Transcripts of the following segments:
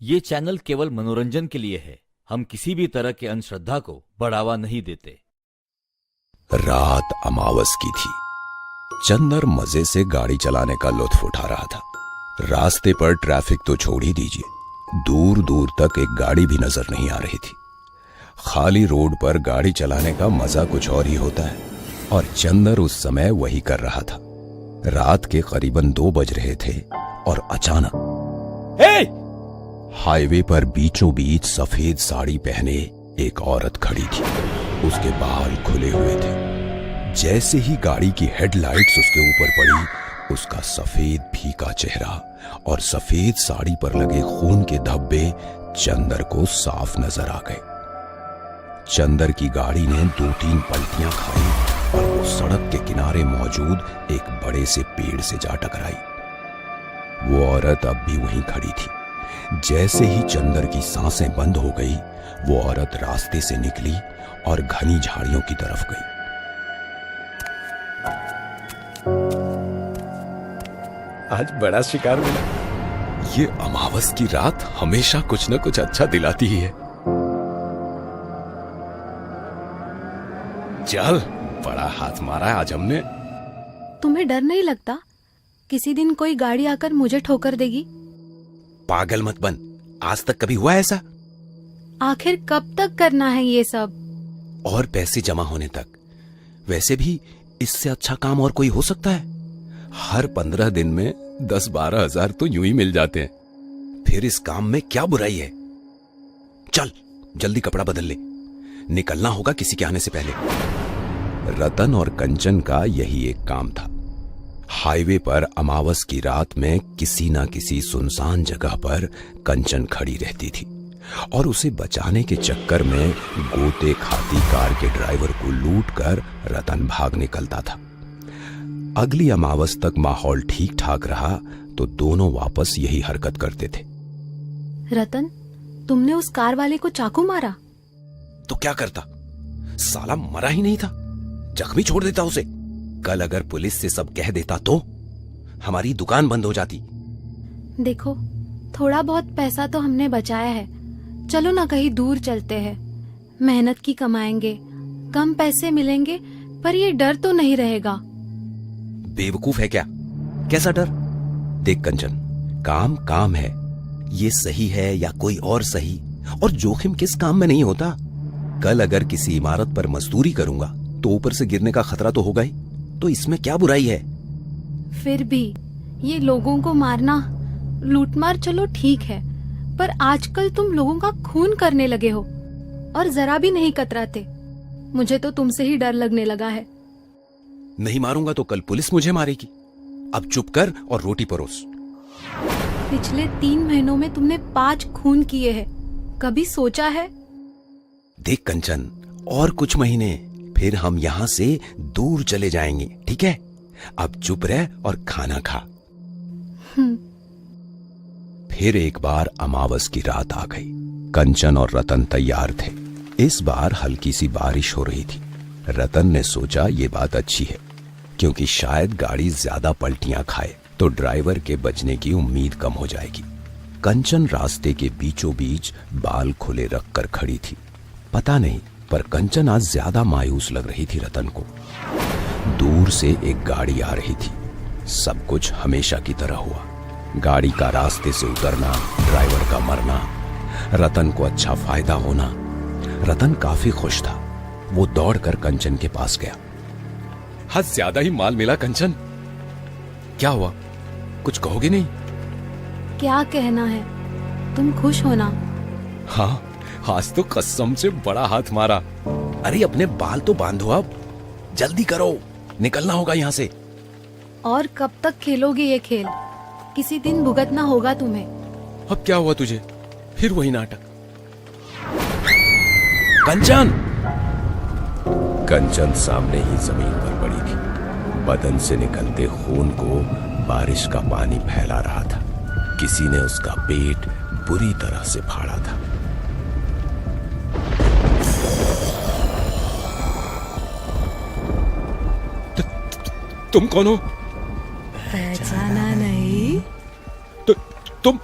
ये चैनल केवल मनोरंजन के लिए है। हम किसी भी तरह के अंधश्रद्धा को बढ़ावा नहीं देते। रात अमावस की थी। चंदर मजे से गाड़ी चलाने का लुत्फ उठा रहा था। रास्ते पर ट्रैफिक तो छोड़ ही दीजिए, दूर दूर तक एक गाड़ी भी नजर नहीं आ रही थी। खाली रोड पर गाड़ी चलाने का मजा कुछ और ही होता है, और चंदर उस समय वही कर रहा था। रात के करीबन 2 बज रहे थे और अचानक हाईवे पर बीचों बीच सफेद साड़ी पहने एक औरत खड़ी थी। उसके बाल खुले हुए थे। जैसे ही गाड़ी की हेडलाइट्स उसके ऊपर पड़ी, उसका सफेद फीका चेहरा और सफेद साड़ी पर लगे खून के धब्बे चंदर को साफ नजर आ गए। चंदर की गाड़ी ने 2-3 पलटियां खाई और वो सड़क के किनारे मौजूद एक बड़े से पेड़ से जा टकराई। वो औरत अब भी वहीं खड़ी थी। जैसे ही चंदर की सांसें बंद हो गई, वो औरत रास्ते से निकली और घनी झाड़ियों की तरफ गई। आज बड़ा शिकार मिला। ये अमावस की रात हमेशा कुछ न कुछ अच्छा दिलाती ही है। चल, बड़ा हाथ मारा है आज हमने। तुम्हें डर नहीं लगता किसी दिन कोई गाड़ी आकर मुझे ठोकर देगी? पागल मत बन, आज तक कभी हुआ ऐसा? आखिर कब तक करना है ये सब? और पैसे जमा होने तक। वैसे भी इससे अच्छा काम और कोई हो सकता है? हर 15 दिन में 10-12 हजार तो यूं ही मिल जाते हैं। फिर इस काम में क्या बुराई है? चल जल्दी कपड़ा बदल ले, निकलना होगा किसी के आने से पहले। रतन और कंचन का यही एक काम था। हाईवे पर अमावस की रात में किसी ना किसी सुनसान जगह पर कंचन खड़ी रहती थी और उसे बचाने के चक्कर में गोते खाती कार के ड्राइवर को लूटकर रतन भाग निकलता था। अगली अमावस तक माहौल ठीक ठाक रहा तो दोनों वापस यही हरकत करते थे। रतन, तुमने उस कार वाले को चाकू मारा? तो क्या करता, साला मरा ही नहीं था, जख्मी छोड़ देता उसे। कल अगर पुलिस से सब कह देता तो हमारी दुकान बंद हो जाती। देखो, थोड़ा बहुत पैसा तो हमने बचाया है। चलो ना कहीं दूर चलते हैं, मेहनत की कमाएंगे, कम पैसे मिलेंगे पर ये डर तो नहीं रहेगा। बेवकूफ है क्या? कैसा डर? देख कंचन, काम काम है, ये सही है या कोई और सही, और जोखिम किस काम में नहीं होता। कल अगर किसी इमारत पर मजदूरी करूंगा तो ऊपर से गिरने का खतरा तो होगा ही, तो इसमें क्या बुराई है? फिर भी ये लोगों को मारना, लूटमार चलो ठीक है, पर आजकल तुम लोगों का खून करने लगे हो और जरा भी नहीं कतराते। मुझे तो तुमसे ही डर लगने लगा है। नहीं मारूंगा तो कल पुलिस मुझे मारेगी। अब चुप कर और रोटी परोस। पिछले 3 महीनों में तुमने 5 खून किए हैं, कभी सोचा है? देख कंचन, और कुछ महीने फिर हम यहाँ से दूर चले जाएंगे, ठीक है? अब चुप रह और खाना खा। फिर एक बार अमावस की रात आ गई। कंचन और रतन तैयार थे। इस बार हल्की सी बारिश हो रही थी। रतन ने सोचा ये बात अच्छी है, क्योंकि शायद गाड़ी ज्यादा पलटियां खाए तो ड्राइवर के बचने की उम्मीद कम हो जाएगी। कंचन रास्ते के बीचों बीच बाल खुले रखकर खड़ी थी। पता नहीं, पर कंचन आज ज्यादा मायूस लग रही थी रतन को। दूर से एक गाड़ी आ रही थी। सब कुछ हमेशा की तरह हुआ। गाड़ी का रास्ते से उतरना, ड्राइवर का मरना, रतन को अच्छा फायदा होना। रतन काफी खुश था। वो दौड़कर कंचन के पास गया। हाँ, ज्यादा ही माल मिला कंचन। क्या हुआ, कुछ कहोगे नहीं? क्या कहना है, तुम खुश हो ना? हाँ, आज तो कसम से बड़ा हाथ मारा। अरे अपने बाल तो बांधो, अब जल्दी करो, निकलना होगा यहाँ से। और कब तक खेलोगे ये खेल? किसी दिन भुगतना होगा तुम्हें। अब क्या हुआ तुझे? फिर वही नाटक। कंचन! कंचन सामने ही जमीन पर पड़ी थी। बदन से निकलते खून को बारिश का पानी फैला रहा था। किसी ने उसका पेट बुरी तरह से फाड़ा था। तुम कौन हो? पहचाना नहीं? तुम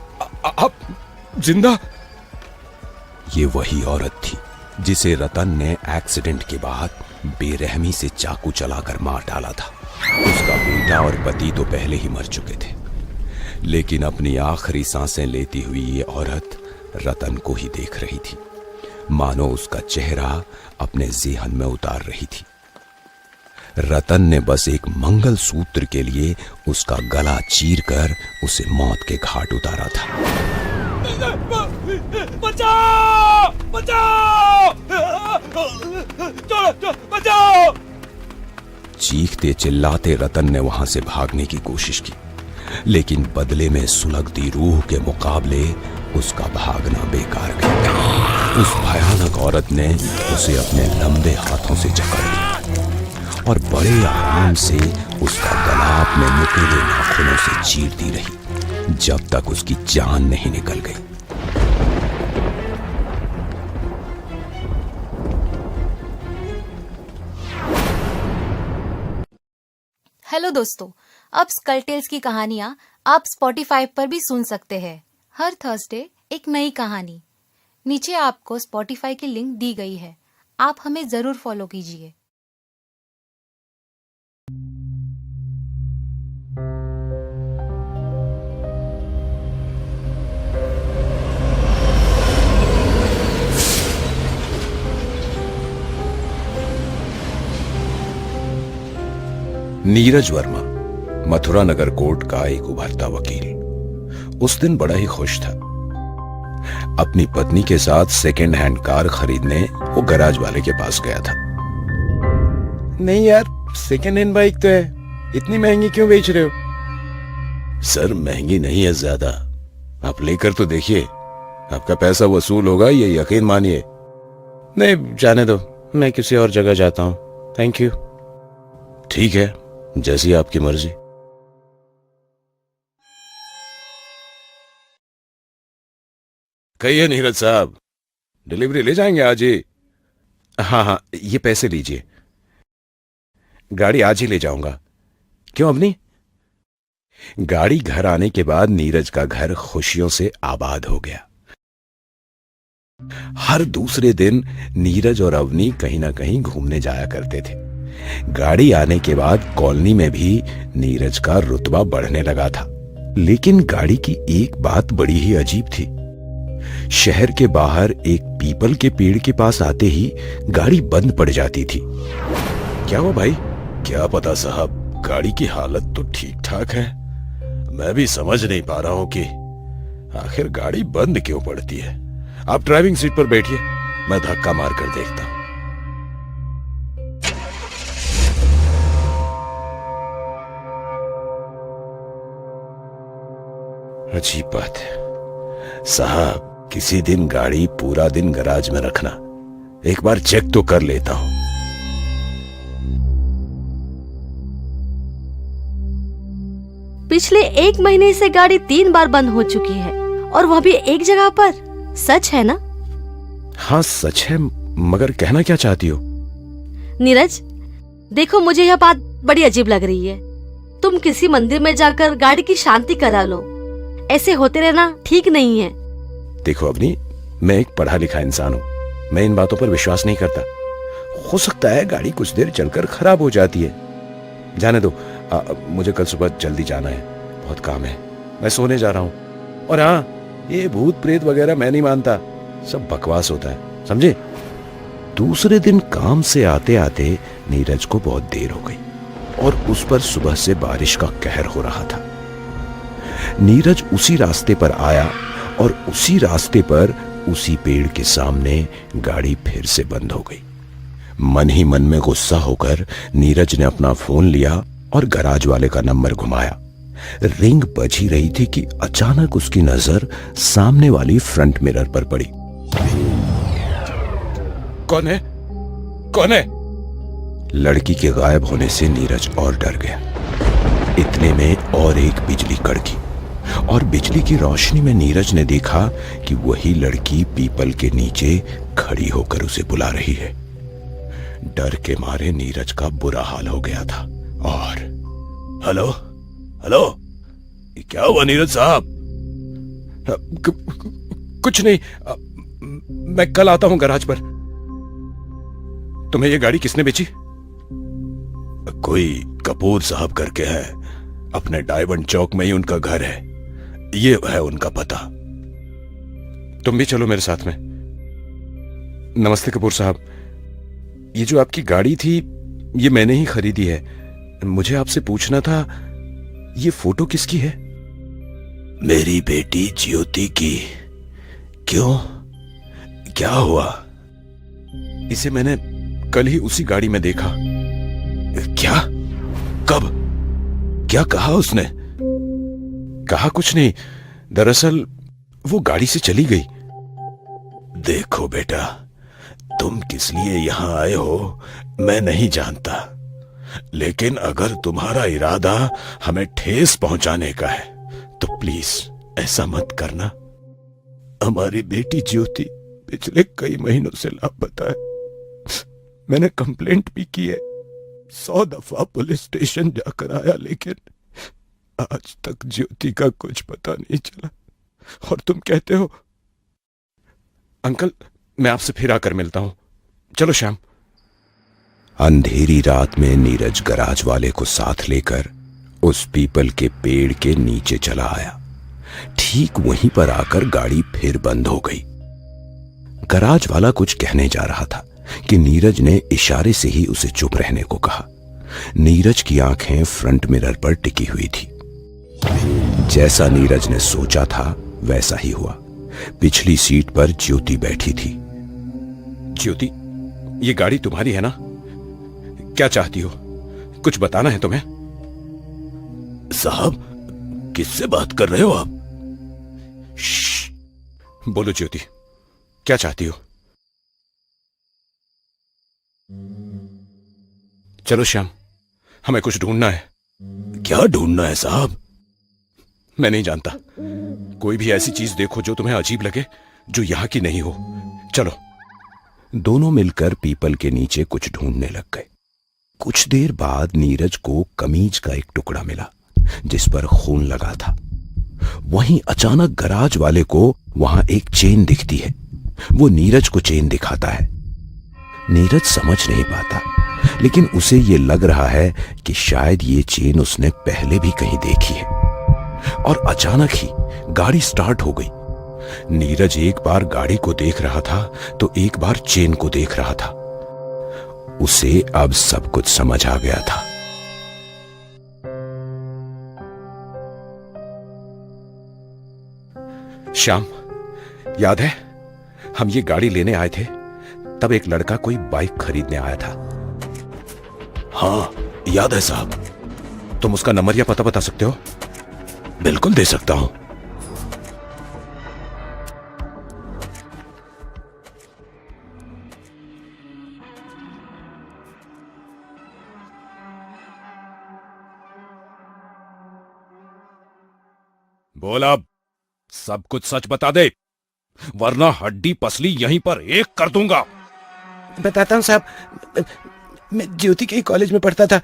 आप जिंदा? ये वही औरत थी जिसे रतन ने एक्सीडेंट के बाद बेरहमी से चाकू चलाकर मार डाला था। उसका बेटा और पति तो पहले ही मर चुके थे, लेकिन अपनी आखिरी सांसें लेती हुई ये औरत रतन को ही देख रही थी, मानो उसका चेहरा अपने जेहन में उतार रही थी। रतन ने बस एक मंगल सूत्र के लिए उसका गला चीरकर उसे मौत के घाट उतारा था। बचाओ! बचाओ! बचाओ! चीखते चिल्लाते रतन ने वहां से भागने की कोशिश की, लेकिन बदले में सुलगती रूह के मुकाबले उसका भागना बेकार गया। उस भयानक औरत ने उसे अपने लंबे हाथों से जकड़ लिया और बड़े आराम से उसका गला अपने नुकीले नाखूनों से चीरती रही जब तक उसकी जान नहीं निकल गई। हेलो दोस्तों, अब स्कल टेल्स की कहानियां आप स्पॉटिफाई पर भी सुन सकते हैं। हर थर्सडे एक नई कहानी। नीचे आपको स्पॉटिफाई की लिंक दी गई है, आप हमें जरूर फॉलो कीजिए। नीरज वर्मा मथुरा नगर कोर्ट का एक उभरता वकील उस दिन बड़ा ही खुश था। अपनी पत्नी के साथ सेकेंड हैंड कार खरीदने वो गैराज वाले के पास गया था। नहीं यार, सेकेंड हैंड बाइक तो है, इतनी महंगी क्यों बेच रहे हो? सर महंगी नहीं है ज्यादा, आप लेकर तो देखिए, आपका पैसा वसूल होगा, ये यकीन मानिए। नहीं, जाने दो, मैं किसी और जगह जाता हूं, थैंक यू। ठीक है, जैसी आपकी मर्जी। कहिए नीरज साहब, डिलीवरी ले जाएंगे आज ही? हाँ, ये पैसे लीजिए, गाड़ी आज ही ले जाऊंगा। क्यों अपनी? गाड़ी घर आने के बाद नीरज का घर खुशियों से आबाद हो गया। हर दूसरे दिन नीरज और अवनी कहीं ना कहीं घूमने जाया करते थे। गाड़ी आने के बाद कॉलोनी में भी नीरज का रुतबा बढ़ने लगा था। लेकिन गाड़ी की एक बात बड़ी ही अजीब थी। शहर के बाहर एक पीपल के पेड़ के पास आते ही गाड़ी बंद पड़ जाती थी। क्या हुआ भाई? क्या पता साहब, गाड़ी की हालत तो ठीक ठाक है, मैं भी समझ नहीं पा रहा हूं कि आखिर गाड़ी बंद क्यों पड़ती है। आप ड्राइविंग सीट पर बैठिए, मैं धक्का मार कर देखता हूं। अजीब बात है साहब, किसी दिन गाड़ी पूरा दिन गैराज में रखना, एक बार चेक तो कर लेता हूं। पिछले 1 महीने से गाड़ी 3 बार बंद हो चुकी है, और वह भी एक जगह पर। सच है ना? हाँ सच है, मगर कहना क्या चाहती हो? नीरज, देखो मुझे यह बात बड़ी अजीब लग रही है। तुम किसी मंदिर में जाकर गाड़ी की शांति करा लो, ऐसे होते रहना ठीक नहीं है। देखो अवनी, मैं एक पढ़ा लिखा इंसान हूं, मैं इन बातों पर विश्वास नहीं करता। हो सकता है गाड़ी कुछ देर चलकर खराब हो जाती है। जाने दो, मुझे कल सुबह जल्दी जाना है, बहुत काम है, मैं सोने जा रहा हूं। और हाँ, ये भूत प्रेत वगैरह मैं नहीं मानता, सब बकवास होता है, समझे? दूसरे दिन काम से आते आते नीरज को बहुत देर हो गई और उस पर सुबह से बारिश का कहर हो रहा था। नीरज उसी रास्ते पर आया और उसी रास्ते पर उसी पेड़ के सामने गाड़ी फिर से बंद हो गई। मन ही मन में गुस्सा होकर नीरज ने अपना फोन लिया और गैराज वाले का नंबर घुमाया। रिंग बज ही रही थी कि अचानक उसकी नजर सामने वाली फ्रंट मिरर पर पड़ी। कौन है? कौन है? लड़की के गायब होने से नीरज और डर गया। इतने में और एक बिजली कड़की और बिजली की रोशनी में नीरज ने देखा कि वही लड़की पीपल के नीचे खड़ी होकर उसे बुला रही है। डर के मारे नीरज का बुरा हाल हो गया था। और हेलो हेलो, क्या हुआ नीरज साहब? कुछ नहीं, मैं कल आता हूं गैराज पर। तुम्हें ये गाड़ी किसने बेची? कोई कपूर साहब करके है, अपने डायमंड चौक में ही उनका घर है, ये है उनका पता। तुम भी चलो मेरे साथ में। नमस्ते कपूर साहब, ये जो आपकी गाड़ी थी ये मैंने ही खरीदी है। मुझे आपसे पूछना था, ये फोटो किसकी है? मेरी बेटी ज्योति की। क्यों, क्या हुआ? इसे मैंने कल ही उसी गाड़ी में देखा। क्या? कब? क्या कहा उसने? कहा कुछ नहीं, दरअसल वो गाड़ी से चली गई। देखो बेटा, तुम किस लिए यहां आए हो मैं नहीं जानता, लेकिन अगर तुम्हारा इरादा हमें ठेस पहुंचाने का है तो प्लीज ऐसा मत करना। हमारी बेटी ज्योति पिछले कई महीनों से लापता है। मैंने कंप्लेंट भी की है, 100 दफा पुलिस स्टेशन जाकर आया, लेकिन आज तक ज्योति का कुछ पता नहीं चला। और तुम कहते हो? अंकल, मैं आपसे फिर आकर मिलता हूं। चलो श्याम। अंधेरी रात में नीरज गराज वाले को साथ लेकर उस पीपल के पेड़ के नीचे चला आया। ठीक वहीं पर आकर गाड़ी फिर बंद हो गई। गराज वाला कुछ कहने जा रहा था कि नीरज ने इशारे से ही उसे चुप रहने को कहा। नीरज की आंखें फ्रंट मिरर पर टिकी हुई थी। जैसा नीरज ने सोचा था वैसा ही हुआ। पिछली सीट पर ज्योति बैठी थी। ज्योति, ये गाड़ी तुम्हारी है ना? क्या चाहती हो? कुछ बताना है तुम्हें? साहब, किससे बात कर रहे हो आप? बोलो ज्योति, क्या चाहती हो? चलो श्याम, हमें कुछ ढूंढना है। क्या ढूंढना है साहब? मैं नहीं जानता। कोई भी ऐसी चीज देखो जो तुम्हें अजीब लगे, जो यहां की नहीं हो। चलो। दोनों मिलकर पीपल के नीचे कुछ ढूंढने लग गए। कुछ देर बाद नीरज को कमीज का एक टुकड़ा मिला जिस पर खून लगा था। वहीं अचानक गराज वाले को वहां एक चेन दिखती है। वो नीरज को चेन दिखाता है। नीरज समझ नहीं पाता, लेकिन उसे ये लग रहा है कि शायद ये चेन उसने पहले भी कहीं देखी है। और अचानक ही गाड़ी स्टार्ट हो गई। नीरज एक बार गाड़ी को देख रहा था तो एक बार चेन को देख रहा था। उसे अब सब कुछ समझ आ गया था। श्याम, याद है हम ये गाड़ी लेने आए थे, तब एक लड़का कोई बाइक खरीदने आया था। हाँ याद है साहब। तुम उसका नंबर या पता बता सकते हो? बिल्कुल दे सकता हूं। बोल अब, सब कुछ सच बता दे, वरना हड्डी पसली यहीं पर एक कर दूंगा। बताता हूँ साहब, मैं ज्योति के कॉलेज में पढ़ता था।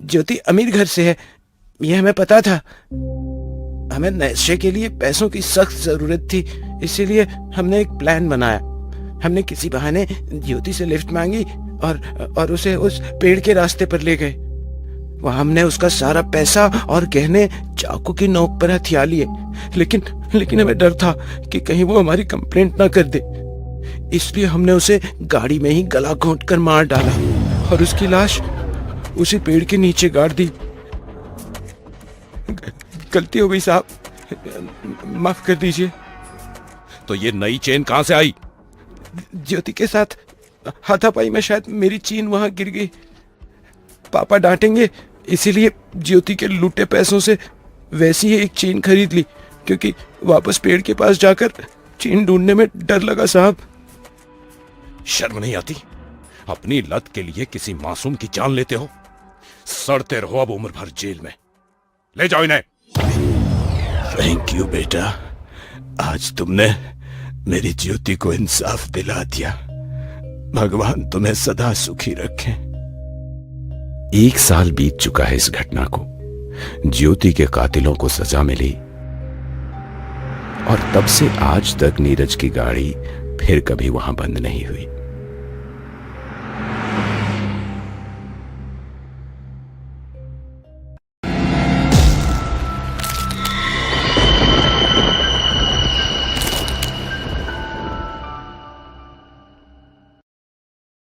ज्योति अमीर घर से है, यह हमें पता था। हमें नशे के लिए पैसों की सख्त जरूरत थी, इसीलिए हमने एक प्लान बनाया। हमने किसी बहाने ज्योति से लिफ्ट मांगी और उसे उस पेड़ के रास्ते पर ले गए। वहां हमने उसका सारा पैसा और गहने चाकू की नोक पर हथिया लिए, लेकिन हमें डर था कि कहीं वो हमारी कंप्लेंट ना कर दे। इसलिए हमने उसे गाड़ी में ही गला घोंट कर मार डाला और उसकी लाश उसी पेड़ के नीचे गाड़ दी। गलती हो गई साहब, माफ कर दीजिए। तो ये नई चेन कहां से आई? ज्योति के साथ हाथापाई में शायद मेरी चेन वहां गिर गई। पापा डांटेंगे, इसीलिए ज्योति के लूटे पैसों से वैसी ही एक चेन खरीद ली, क्योंकि वापस पेड़ के पास जाकर चेन ढूंढने में डर लगा साहब। शर्म नहीं आती? अपनी लत के लिए किसी मासूम की जान लेते हो। सड़ते रहो अब उम्र भर जेल में। ले जाओ इन्हें। थैंक यू बेटा, आज तुमने मेरी ज्योति को इंसाफ दिला दिया। भगवान तुम्हें सदा सुखी रखे। 1 साल बीत चुका है इस घटना को। ज्योति के कातिलों को सजा मिली और तब से आज तक नीरज की गाड़ी फिर कभी वहां बंद नहीं हुई।